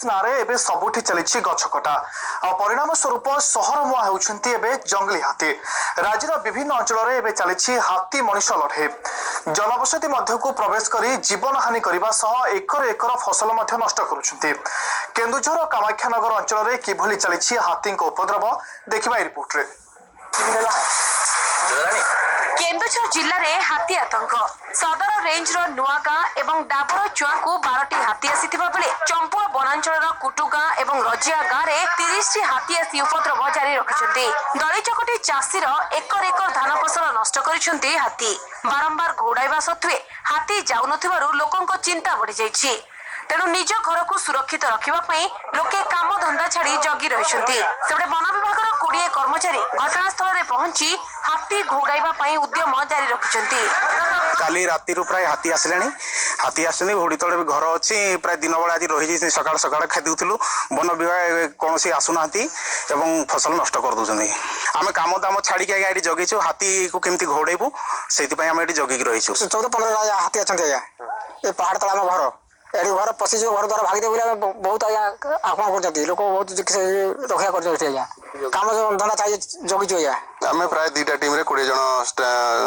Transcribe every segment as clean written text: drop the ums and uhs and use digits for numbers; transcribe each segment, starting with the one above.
ନାରେ ଏବେ ସବୁଠି ଚାଲିଛି ଗଛ କଟା ପରିଣାମ ସ୍ୱରୂପ ସହର ମୁହାଁ ହେଉଛନ୍ତି ଏବେ ଜଙ୍ଗଲି ହାତୀ। ରାଜ୍ୟର ବିଭିନ୍ନ ଅଞ୍ଚଳରେ ଏବେ ଚାଲିଛି ହାତୀ ମଣିଷ ଲଢ଼େଇ। ଜନବସତି ମଧ୍ୟକୁ ପ୍ରବେଶ କରି ଜୀବନ ହାନି କରିବା ସହ ଏକର ଏକର ଫସଲ ମଧ୍ୟ ନଷ୍ଟ କରୁଛନ୍ତି। କେନ୍ଦୁଝର କାମାକ୍ଷାନଗର ଅଞ୍ଚଳରେ କିଭଳି ଚାଲିଛି ହାତୀଙ୍କ ଉପଦ୍ରବ ଦେଖିବା ଏହି ରିପୋର୍ଟରେ। केन्दुझर जिले में हाथी आतंक सदर रेंज नुआगाँ और डाबर चुआ को 12टी हाथी आसीथिबा बेले चंपुआ वनांचल कुटुगाँ और रजिया गाँव में 30टी हाथी आसी उपद्रव जारी रखिछन्ति। दली चकटी चाषीर एकर एकर धान फसल नष्ट करिछन्ति हाथी। बारंबार घोड़ाइबा सत्वे हाथी जाउनथिबारु लोकंक चिंता बढ़ी जाइछि। तेणु निज घर को सुरक्षित रखा लोके काम धंदा छाड़ी जगी रही। सेपटे वन विभाग 20 कर्मचारी घटनास्थल में पहुंची हाथी घोड़ाइबा उद्यम जारी रखिछन्ति। काली राति प्राय हाथी आसिले हाथी आसुनी घोड़ी तले भी घर अच्छी प्राय दिन बेला आज रही सका सका खादुलु वन विभाग कौन आसुना एवं फसल नष्ट कर दौरान आम कम दाम छाड़ी ये जगीचु हाथी को केमती घोड़ेबू से जगिक रही 14-15 हाथी अच्छा ये पहाड़ तला घर एडी घर पशि घर द्वारा भागी बोले बहुत आज्ञा आह्वान कर लोक बहुत रक्षा कर कम धंदा चाहिए जगीचु आज्ञा आम प्राय 2टा टीम रे 20 जन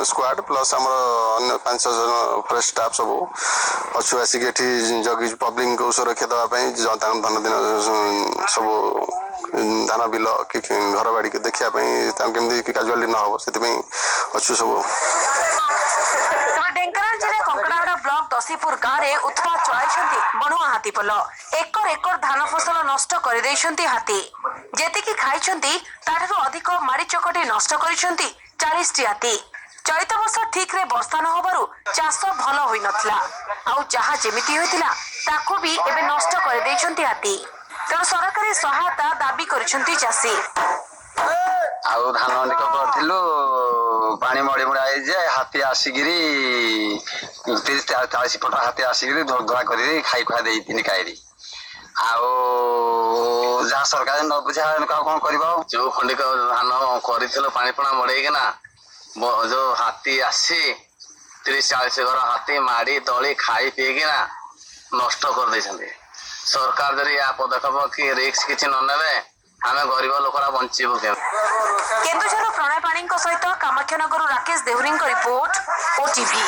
स्क्वाड प्लस आम अन्य 5 जन स्टाफ सब पछु आसिक जगी पब्लिक को सुरक्षा देवाई धन दिन सब धान बिल कि घर बाड़ी के देखापी केमती काजुआलिटी न हो से अच्छु सब। ढेंकानाल जिले कंकड़ागड़ा ब्लॉक दसीपुर गाँव में उत्पात चलाई बणुआ हाथी पल एकर एकर धान फसल नष्ट कर हाथी जेतिकी खाई ताठू अधिक मारी चकटी नष्ट कर 40टी हाथी। चलित वर्ष ठीक रे वर्षा न होबारु चाष भल होई नथला आउ जहा जेमिति होइतिला ताको भी एबे नष्ट कर देइछन्ती हाथी। तेणु सरकारी सहायता दाबी करिछन्ती चाषी। आउ धान अनेक करथिलु पानी मड़ी मुड़ा जाए हाथी आसिकी 30-40 फुट हाथी आसिकी धोधुआ कर खाई खुआ देनी कायरी आउ जहाँ सरकार न बुझा कौन कर जो खंडिक धान कर पानी पणा मड़ेना जो हाथी आसी 30-40 घर हाथी माड़ी दली खाई पीकिना नष्ट कर दे। सरकार जरी या पदक्षेप कि रिस्क किसी न नेबे आमे गरीब लोकरा बंचीबु के। केन्दुझर प्रणय पाणी सहित कामाक्षानगर राकेश देहुरी रिपोर्ट ओटीवी।